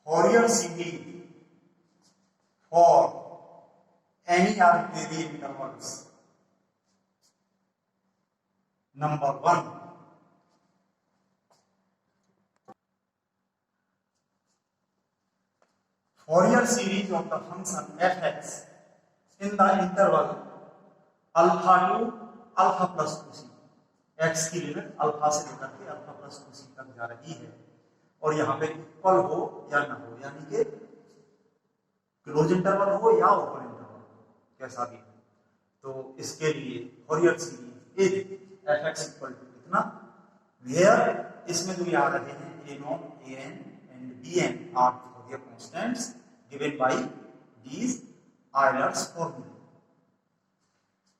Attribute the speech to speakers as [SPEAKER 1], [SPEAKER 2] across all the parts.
[SPEAKER 1] Fourier series for any arbitrary intervals. Number 1, Fourier series of the function fx in the interval alpha to alpha plus 2c. x की limit alpha से लेकर के alpha plus 2c तक जा रही है और यहाँ पे इक्वल हो या ना हो, यानी कि क्लोज इंटरवल हो या ओपन इंटरवल हो, कैसा भी हो। तो इसके लिए Fourier series is fx equal to कितना, वेयर इसमें जो आ रहे हैं a0, an and bn are Fourier constants given by these Euler's फॉर्मूले।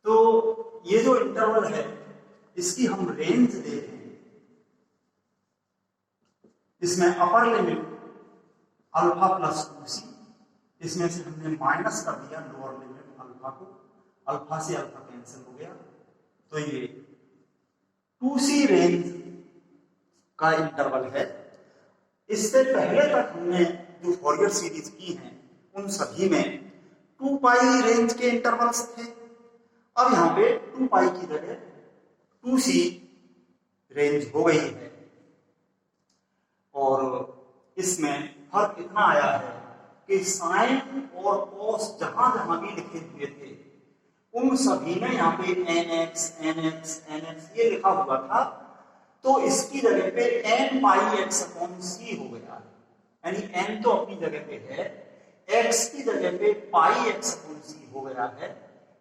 [SPEAKER 1] तो ये जो इंटरवल है इसकी हम रेंज देखें, इसमें upper limit alpha plus 2c, इसमें से हमने माइनस कर दिया लोअर लिमिट अल्फा को, अल्फा से अल्फा कैंसिल हो गया, तो ये 2c रेंज का इंटरवल है। इससे पहले तक हमने जो फोरियर सीरीज की हैं उन सभी में 2 पाई रेंज के इंटरवल्स थे। अब यहाँ पे 2 पाई की जगह 2c रेंज हो गई है और इसमें फर्क इतना आया है कि साइन और कॉस जहां जहां भी लिखे हुए थे उन सभी में यहाँ पे nx nx nx ये लिखा हुआ था, तो इसकी जगह पे n pi x upon c हो गया है, यानी n तो अपनी जगह पे है, x की जगह पे पाई x अपॉन c हो गया है।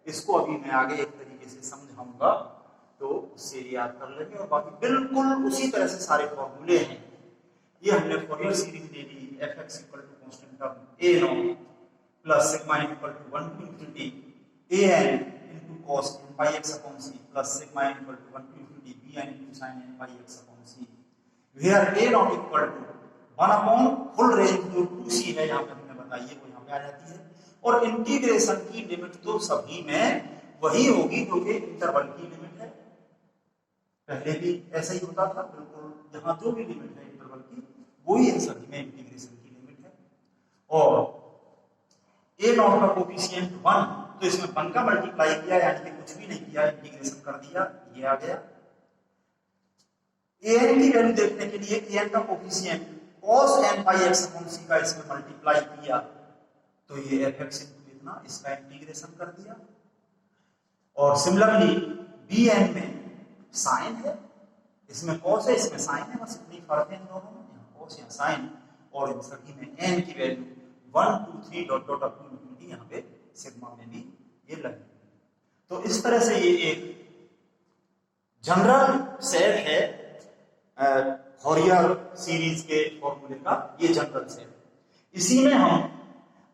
[SPEAKER 1] इसको अभी मैं आगे एक तरीके से समझाऊंगा तो उससे याद कर लेंगे, और बाकी बिल्कुल उसी तरह से सारे फॉर्मूले हैं। ये हमने फोरियर सीरीज ले ली fx equal to constant term a0 plus sigma n equal to 1 to infinity an into cos n pi x upon c plus sigma n equal to 1 to infinity bn into sin n pi x upon c, where a0 equal to 1 upon full range जो 2c है यहाँ पे हमने बताई है वो यहाँ पे आ जाती है, और इंटीग्रेशन की लिमिट तो सभी में वही होगी जो कि इंटरवल की लिमिट है। पहले भी ऐसा ही होता था, बिल्कुल जहां जो भी लिमिट है इंटरवल की वही इन सभी में इंटीग्रेशन की लिमिट है। और a0 का कोफिशिएंट 1, तो इसमें 1 का मल्टीप्लाई किया यानी कि कुछ भी नहीं किया, इंटीग्रेशन कर दिया, ये आ गया। an की वैल्यू देखने के लिए an का coefficient cos n pi x upon c का इसमें मल्टीप्लाई किया, तो ये fx इनटू इतना, इसका इंटीग्रेशन कर दिया। और सिमिलरली bn में साइन है, इसमें cos है इसमें साइन है, बस इतनी फर्क है इन दोनों में, यहाँ cos यहाँ साइन, और इन सभी में n की value 1 2 3 dot dot up to infinity, यहाँ पे सिग्मा में भी ये लगे। तो इस तरह से ये एक जनरल सेट है फोरियर सीरीज के फॉर्मूले का, ये जनरल सेट। इसी में हम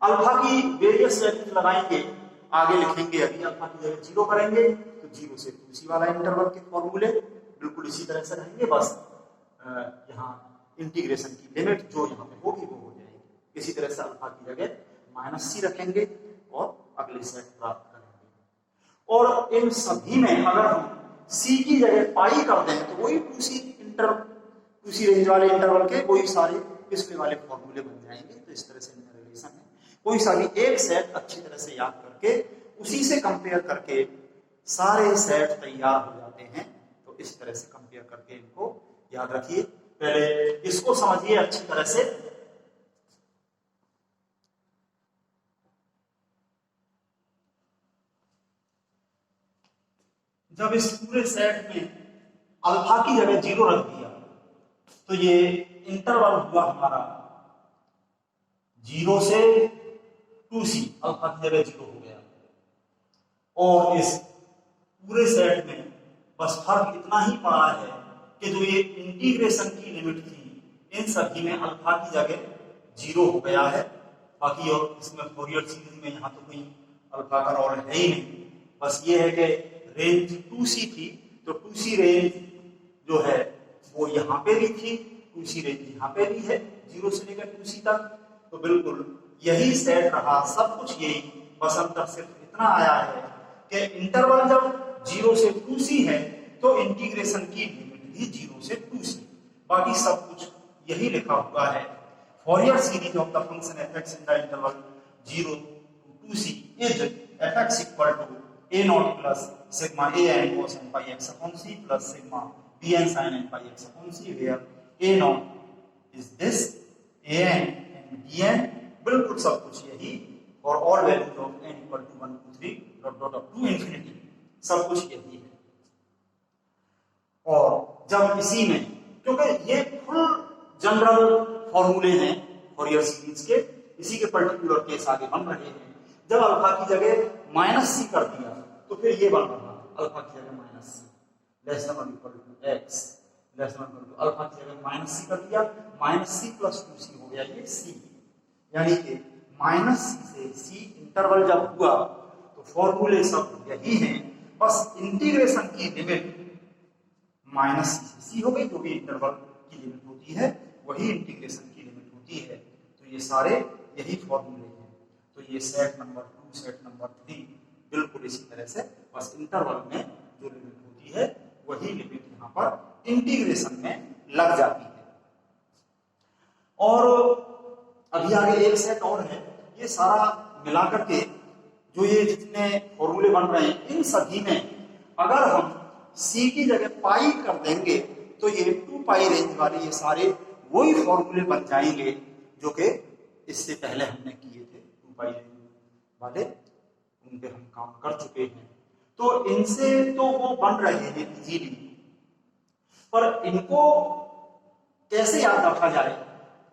[SPEAKER 1] अल्फा की वेरियस वैल्यूज लगाएंगे, आगे लिखेंगे, अभी अल्फा की जगह 0 करेंगे तो 0 से 2c वाला इंटरवल के फॉर्मूले बिल्कुल इसी तरह से रहेंगे, बस यहाँ इंटीग्रेशन की लिमिट जो यहाँ पे होगी वो हो जाएगी। इसी तरह से अल्फा की जगह -c रखेंगे और अगले सेट प्राप्त करेंगे। और इन सभी में अगर हम c की जगह पाई कर दें तो वही 2c रेंज वाले इंटरवल के वही सारे पिछले वाले फॉर्मूले बन जाएंगे। तो इस तरह से इनका रिलेशन है। कोई सा भी एक सेट अच्छी तरह से याद करके उसी से कंपेयर करके सारे सेट तैयार हो जाते हैं। तो इस तरह से कंपेयर करके इनको याद रखिए। पहले इसको समझिए अच्छी तरह से। जब इस पूरे सेट में अल्फा की जगह 0 रख दिया तो ये इंटरवल हुआ हमारा 0 से 2c, अल्फा की जगह 0 हो गया। और इस पूरे सेट में बस फर्क इतना ही पड़ा है कि जो ये इंटीग्रेशन की लिमिट थी इन सभी में अल्फा की जगह 0 हो गया है। बाकी और इसमें फोरियर सीरीज में यहाँ तो कोई अल्फा का रोल है ही नहीं, बस ये है कि रेंज 2c थी तो 2c रेंज जो है वो यहाँ पे भी थी, 2c रेंज यहाँ पे भी है 0 से लेकर 2c तक। तो बिल्कुल यही सेट रहा, सब कुछ यही, बस अंतर सिर्फ इतना आया है कि इंटरवल जब 0 से 2c है तो इंटीग्रेशन की लिमिट भी 0 से 2c, बाकी सब कुछ यही लिखा हुआ है। Fourier series of the function fx in the interval 0 to 2c is fx equal to a naught plus sigma a n cos n pi x upon c plus sigma b n sin n pi x upon c, where a naught is this, a n and b n बिल्कुल सब कुछ यही, और all values of n equal to 1 2 3 dot dot up to infinity, सब कुछ यही है। और जब इसी में, क्योंकि ये फुल जनरल फॉर्मूले हैं फॉरियर सीरीज के, इसी के पर्टिकुलर केस आगे बन रहे हैं। जब अल्फा की जगह माइनस सी कर दिया तो फिर ये बन रहा, अल्फा की जगह माइनस सी लेस देन और equal to x, less than और इक्वल टू अल्फा की जगह माइनस सी कर दिया, माइनस सी प्लस 2c हो गया ये सी, यानी कि माइनस सी से सी इंटरवल जब हुआ तो फॉर्मूले सब यही हैं, बस इंटीग्रेशन की लिमिट माइनस सी से सी हो गई, जो भी इंटरवल की लिमिट होती है वही इंटीग्रेशन की लिमिट होती है। तो ये सारे यही फॉर्मूले हैं। तो ये सेट नंबर 2 सेट नंबर 3 बिल्कुल इसी तरह से, बस इंटरवल में जो लिमिट होती है वही लिमिट यहाँ पर इंटीग्रेशन में लग जाती है। और अभी आगे एक सेट और है, ये सारा मिलाकर के जो ये जितने फॉर्मूले बन रहे हैं इन सभी में अगर हम c की जगह पाई कर देंगे तो ये 2 पाई रेंज वाले ये सारे वही फॉर्मूले बन जाएंगे जो कि इससे पहले हमने किए थे, 2 पाई रेंज वाले, उन पे हम काम कर चुके हैं। तो इनसे तो वो बन रहे हैं इजीली, पर इनको कैसे याद रखा जाए,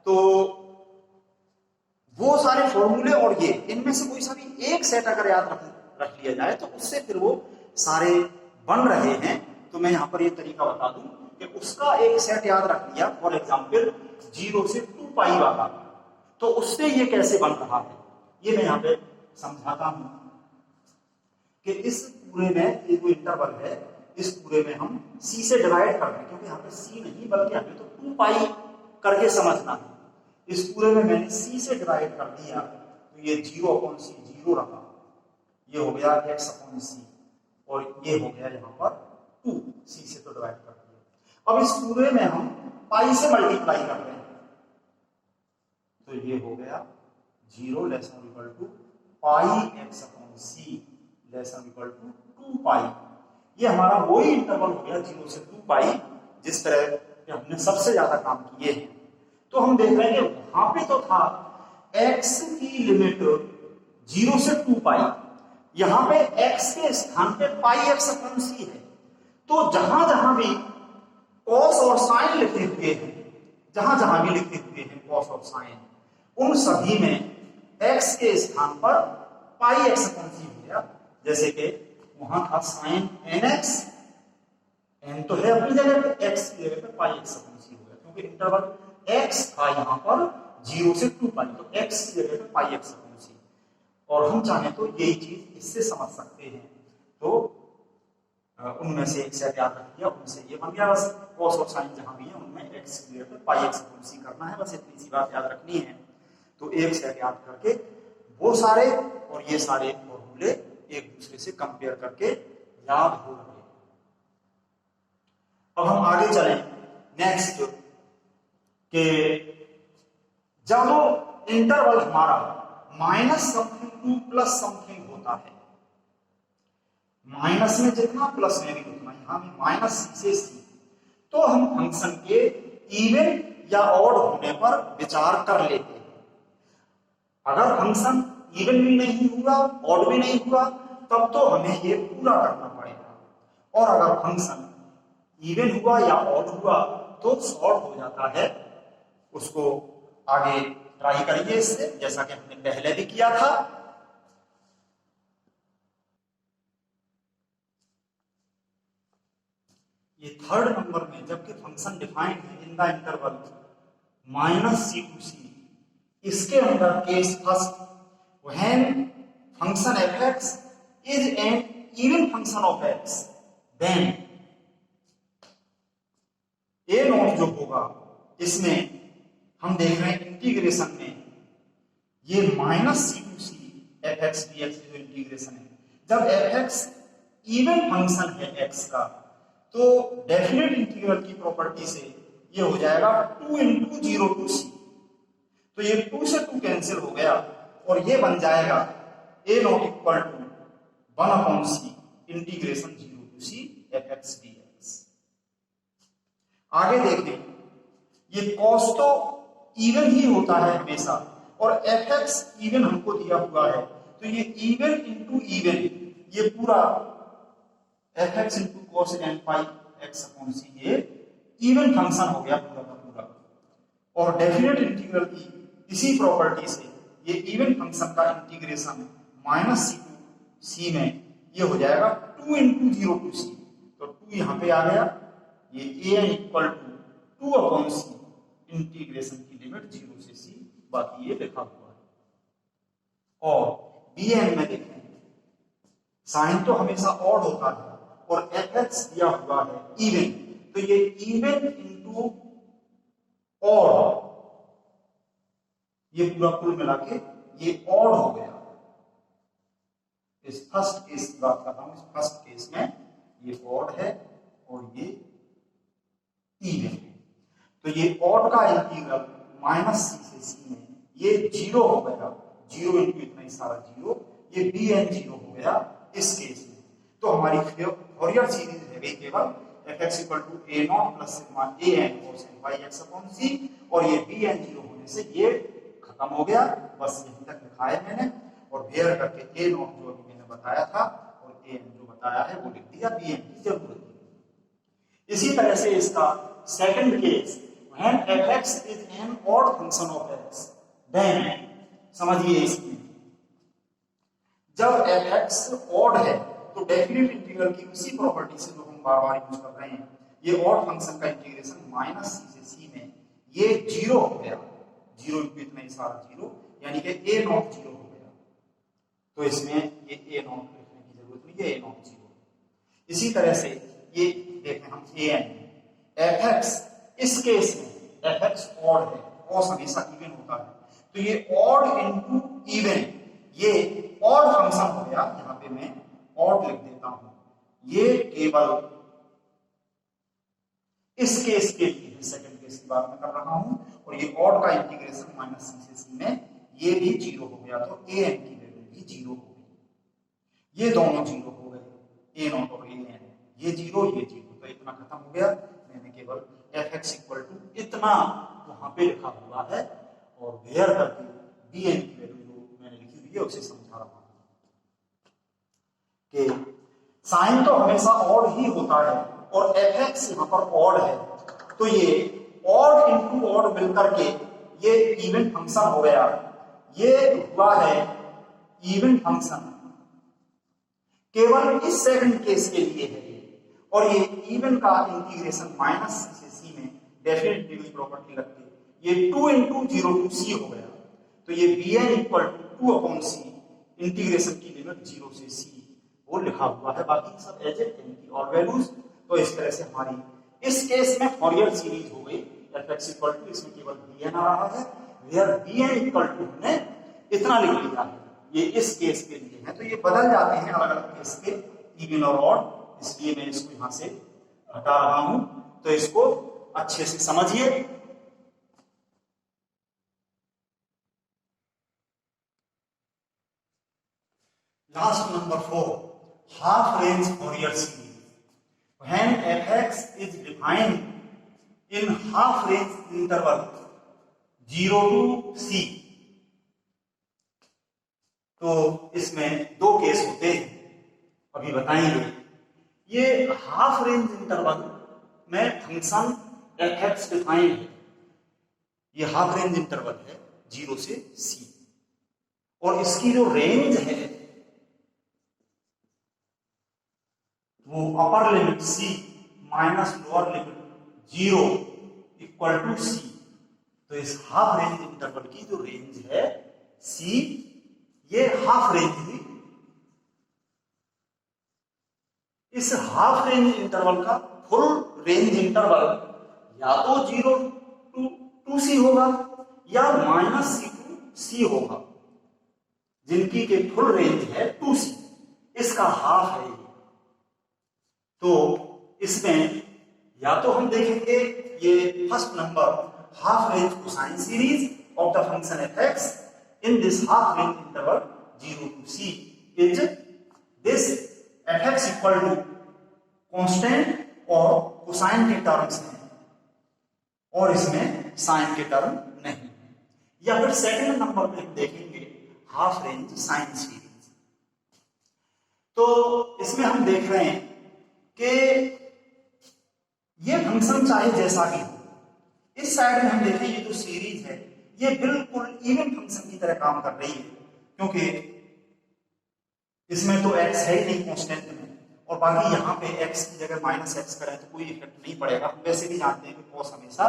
[SPEAKER 1] तो वो सारे फॉर्मूले और ये इनमें से कोई सा भी एक सेट अगर याद रख लिया जाए तो उससे फिर वो सारे बन रहे हैं। तो मैं यहां पर ये तरीका बता दूं कि उसका एक सेट याद रख लिया, फॉर एग्जांपल 0 से 2 पाई वाला, तो उससे ये कैसे बन रहा है ये मैं यहां पे समझाता हूं कि इस पूरे में ये जो इंटरवल है इस पूरे में हम c से डिवाइड कर दें, क्योंकि यहाँ पे c नहीं बल्कि हमें तो 2 पाई करके समझना है। इस पूरे में मैंने c से डिवाइड कर दिया तो ये 0 अपॉन c 0 रहा, ये हो गया x अपॉन c, और ये हो गया यहाँ पर 2, c से तो डिवाइड कर दिया। अब इस पूरे में हम पाई से मल्टीप्लाई कर रहे हैं तो ये हो गया 0 less than equal to pi x upon c less than equal to 2 pi. ये हमारा वही इंटरवल हो गया 0 से 2 पाई जिस तरह के हमने सबसे ज्यादा काम किए हैं। तो हम देख रहे हैं कि वहां पे तो था x की लिमिट 0 से 2 पाई, यहां पे x के स्थान पे पाई x अपॉन c है। तो जहां जहां भी cos और sin लिखे हुए हैं, जहां जहां भी लिखे हुए हैं cos और sin, उन सभी में x के स्थान पर पाई x अपॉन c हो गया। जैसे कि वहां था sin nx, n तो है अपनी जगह पे, x की जगह पे पाई x अपॉन c हो गया, क्योंकि इंटरवल x था यहां पर 0 से 2 पाई, तो x की जगह पे पाई x अपॉन c। और हम चाहें तो यही चीज इससे समझ सकते हैं। तो उनमें से एक सेट याद रख दिया, उनसे ये बन गया। बस cos और sin जहां भी है उनमें x की जगह पे पाई x अपॉन c करना है, बस इतनी सी बात याद रखनी है। तो एक सेट याद करके वो सारे और ये सारे फॉर्मूले एक दूसरे से कंपेयर करके याद हो रहे। अब हम आगे चलें नेक्स्ट, कि जब इंटरवल हमारा minus something two plus something होता है, माइनस में जितना प्लस में भी उतना, यहां भी माइनस c से c, तो हम फंक्शन के इवन या ऑड होने पर विचार कर लेते हैं। अगर फंक्शन इवन भी नहीं हुआ ऑड भी नहीं हुआ तब तो हमें ये पूरा करना पड़ेगा, और अगर फंक्शन इवन हुआ या ऑड हुआ तो सॉल्व हो जाता है। उसको आगे ट्राई करिए इससे, जैसा कि हमने पहले भी किया था। ये थर्ड नंबर में जबकि फंक्शन डिफाइंड है in the interval -c to c, इसके अंदर case first, when function fx is an even function of x, then a not जो होगा इसमें हम देख रहे हैं इंटीग्रेशन में ये -c to c fx dx जो इंटीग्रेशन है, जब fx इवन फंक्शन है x का तो डेफिनेट इंटीग्रल की प्रॉपर्टी से ये हो जाएगा 2 into 0 to c। तो ये 2 से 2 कैंसिल हो गया और ये बन जाएगा a naught equal to 1/c integration 0 to c fx dx। आगे देखें, ये cos तो इवन ही होता है हमेशा और fx इवन हमको दिया हुआ है, तो ये इवन इंटू इवन, ये पूरा fx into cos n pi x upon c ये इवन फंक्शन हो गया पूरा का पूरा। और डेफिनेट इंटीग्रल की इसी प्रॉपर्टी से ये इवन फंक्शन का इंटीग्रेशन -c टू c में ये हो जाएगा 2 इंटू 0 टू c, तो 2 यहाँ पे आ गया, ये an equal to 2/c integration की लिमिट 0 से c, बाकी ये लिखा हुआ है। और bn में देखें, साइन तो हमेशा ऑड होता है और fx दिया हुआ है इवन, तो ये इवन इंटू ऑड, ये पूरा कुल मिला के ये ऑड हो गया। इस फर्स्ट केस की बात कर रहा हूं, इस फर्स्ट केस में ये ऑड है और ये इवन है, तो ये ऑड का इंटीग्रल -c से c में ये 0 हो गया, 0 इंटू इतना ही सारा 0, ये bn 0 हो गया इस केस में। तो हमारी फॉरियर सीरीज है वे केवल fx equal to a naught plus sigma an cos n pi x upon c, और ये bn 0 होने से ये खत्म हो गया, बस यहीं तक लिखा है मैंने, और वेयर करके a नॉट जो अभी मैंने बताया था और an जो बताया है वो लिख दिया, bn की जरूरत नहीं। इसी तरह से इसका second case, when fx is an odd function of x, then समझिए इसमें जब fx ऑड है तो डेफिनेट इंटीग्रल की उसी प्रॉपर्टी से जो हम बार बार यूज कर रहे हैं, ये ऑड फंक्शन का इंटीग्रेशन -c से c में ये 0 हो गया, 0 इंटू इतना ही सारा 0, यानी कि a नॉट 0 हो गया, तो इसमें ये a नॉट लिखने की जरूरत नहीं है, a नॉट 0। इसी तरह से ये देखें हम an fx, इस केस में fx ऑड है, cos हमेशा इवन होता है, तो ये ऑड इंटू इवन, ये ऑड फंक्शन हो गया, यहां पे मैं ऑड लिख देता हूं, ये केवल इस केस के लिए है, सेकंड केस की बात मैं कर रहा हूं, और ये ऑड का इंटीग्रेशन -c से c में ये भी 0 हो गया, तो an की वैल्यू भी 0 हो गई, ये दोनों 0 हो गए, a नॉट और an, ये 0 ये 0, तो इतना खत्म हो गया। मैंने केवल fx इक्वल टू इतना वहां पे लिखा हुआ है और वेयर करके bn की वैल्यू जो मैंने लिखी हुई है उसे समझा रहा हूं कि साइन तो हमेशा ऑड ही होता है और fx यहां पर ऑड है, तो ये ऑड इंटू ऑड मिलकर के ये इवन फंक्शन हो गया, ये हुआ है इवन फंक्शन, केवल इस सेकंड केस के लिए है, और ये इवन का इंटीग्रेशन -c से c में डेफिनेट इंटीग्रल प्रॉपर्टी लगती है, ये 2 इंटू 0 टू c हो गया, तो ये bn equal to 2/c integration की लिमिट 0 से c वो लिखा हुआ है, बाकी सब एज इट इनकी ऑल वैल्यूज। तो इस तरह से हमारी इस केस में फॉरियर सीरीज हो गई, fx इक्वल टू, इसमें केवल bn आ रहा है, वेयर bn इक्वल टू हमने इतना लिख लिया है, ये इस केस के लिए है, तो ये बदल जाते हैं अलग अलग केस के इवन और ऑड, इसलिए मैं इसको यहां से हटा रहा हूं, तो इसको अच्छे से समझिए। Last number 4, half range फॉरियर series. When fx is defined in half range interval 0 to c, तो इसमें दो केस होते हैं, अभी बताएंगे। ये हाफ रेंज इंटरवल में फंक्शन fx डिफाइन है, ये हाफ रेंज इंटरवल है 0 से c, और इसकी जो रेंज है वो upper limit c minus lower limit 0 equal to c, तो इस हाफ रेंज इंटरवल की जो रेंज है c, ये हाफ रेंज हुई। इस हाफ रेंज इंटरवल का फुल रेंज इंटरवल या तो 0 टू c होगा या -c टू c होगा, जिनकी के फुल रेंज है 2c, इसका हाफ है। तो इसमें या तो हम देखेंगे ये first number half range cosine series, of the function fx in this half range interval 0 to c is this fx equal to constant और कोसाइन के टर्म्स हैं और इसमें साइन के टर्म नहीं, या फिर सेकंड नंबर पे हम देखेंगे हाफ रेंज साइन सीरीज। तो इसमें हम देख रहे हैं कि ये फंक्शन चाहे जैसा भी हो, इस साइड में हम देखें ये जो सीरीज है ये बिल्कुल इवन फंक्शन की तरह काम कर रही है, क्योंकि इसमें तो x है ही नहीं कांस्टेंट में, और बाकी यहाँ पे x की जगह माइनस एक्स करें तो कोई इफेक्ट नहीं पड़ेगा। हम वैसे भी जानते हैं कि cos हमेशा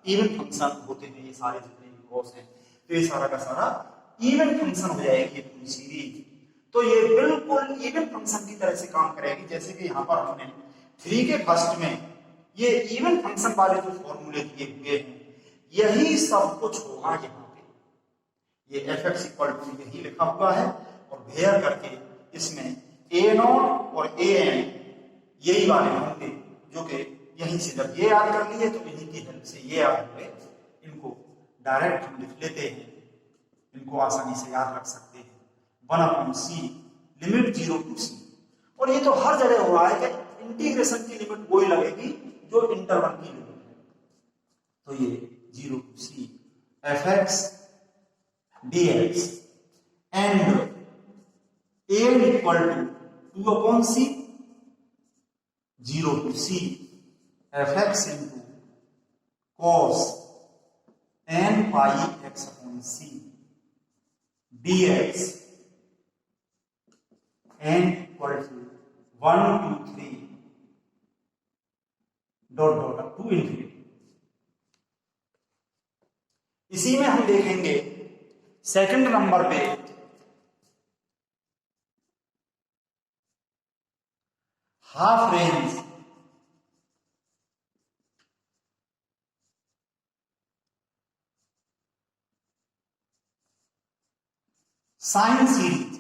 [SPEAKER 1] इवन फंक्शन होते हैं, ये सारे जितने भी cos हैं तो ये सारा का सारा इवन फंक्शन हो जाएगी ये पूरी सीरीज। तो ये बिल्कुल इवन फंक्शन की तरह से काम करेगी, जैसे कि यहाँ पर हमने 3 के फर्स्ट में ये इवन फंक्शन वाले जो फॉर्मूले दिए हुए हैं यही सब कुछ होगा यहाँ पे। ये fx इक्वल टू यही लिखा हुआ है और वेयर करके इसमें a0 और an यही वाले होंगे, जो कि यहीं से जब ये याद कर लिए तो इन्हीं की हेल्प से ये याद हुए, इनको डायरेक्ट हम लिख लेते हैं, इनको आसानी से याद रख सकते हैं। 1/c लिमिट 0 to c, और ये तो हर जगह हो रहा है कि इंटीग्रेशन की लिमिट वही लगेगी जो इंटरवल की लिमिट है। तो ये 0 to c fx dx and an equal to 2/c 0 to c fx into cos n pi x upon c dx n equal to 1 2 3 dot dot up to infinity. इसी में हम देखेंगे सेकंड नंबर पे half range sine series.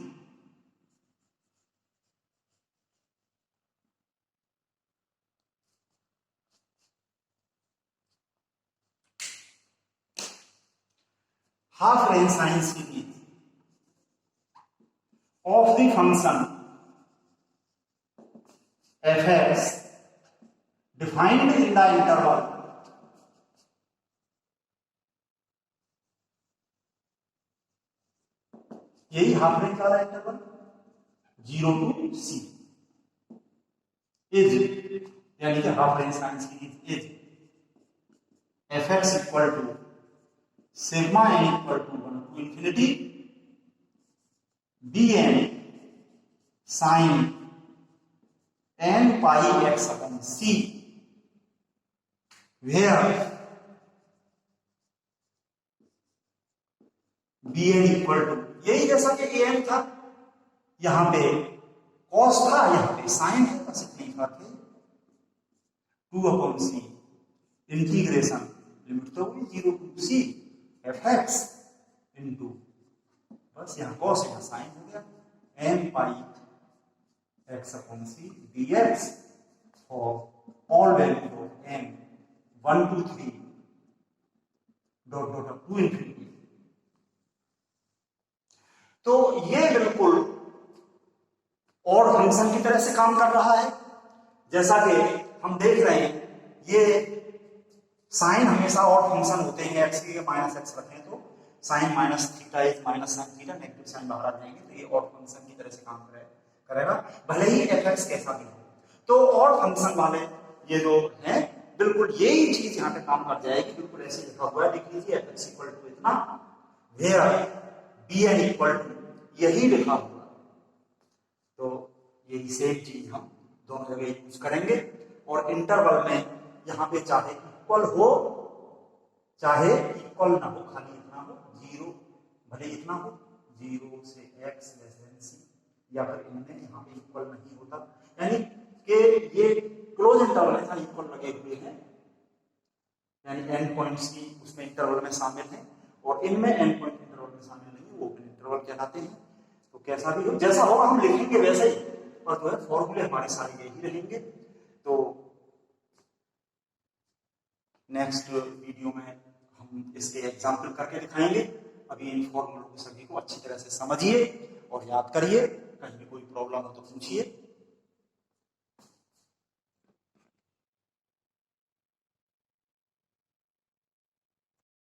[SPEAKER 1] Half range sine series of the function fx defined in the interval यही half range वाला interval 0 to c is, यानी कि half range sine series is fx equal to sigma n equal to 1 to infinity bn sin n pi x upon c where bn equal to यही जैसा कि an था, यहां पे cos था, यहां पे sin है, बस इतनी फर्क है। 2/c इंटीग्रेशन लिमिट तो हुई 0 to c fx इंटू बस यहाँ cos यहाँ sin हो गया n pi x upon c dx for all values of n 1 2 3 dot dot up to infinity. तो ये बिल्कुल और फंक्शन की तरह से काम कर रहा है, जैसा कि हम देख रहे हैं ये साइन हमेशा और फंक्शन होते हैं, एक्स की माइनस एक्स रखें तो sine minus theta is minus sine theta, negative sine बाहर आ जाएंगे, तो ये और फंक्शन की तरह से काम करेगा भले ही एफ एक्स कैसा भी हो। तो और फंक्शन वाले ये जो हैं बिल्कुल यही चीज यहाँ पे काम कर जाएगी, बिल्कुल ऐसे लिखा हुआ है, देख लीजिए एफ एक्स इक्वल टू इतना, where b n equal to यही लिखा हुआ। तो यही सेम चीज हम दोनों जगह यूज करेंगे, और इंटरवल में यहाँ पे चाहे इक्वल हो चाहे इक्वल ना हो, खाली इतना हो 0, भले इतना हो 0 से x लेस देन c, या फिर इनमें यहाँ पे इक्वल नहीं होता, यानी कि ये क्लोज इंटरवल है, इक्वल लगे हुए हैं, यानी एंड पॉइंट्स की उसमें इंटरवल में शामिल है, और इनमें एंड पॉइंट इंटरवल में शामिल नहीं है, वो ओपन इंटरवल कहलाते हैं। तो कैसा भी हो, जैसा होगा हम लिखेंगे वैसे ही, और जो है फॉर्मूले हमारे सारे यही रहेंगे। तो नेक्स्ट वीडियो में हम इसके एग्जाम्पल करके दिखाएंगे। अभी इन फॉर्मूलों को सभी को अच्छी तरह से समझिए और याद करिए। कहीं भी कोई प्रॉब्लम हो तो पूछिए।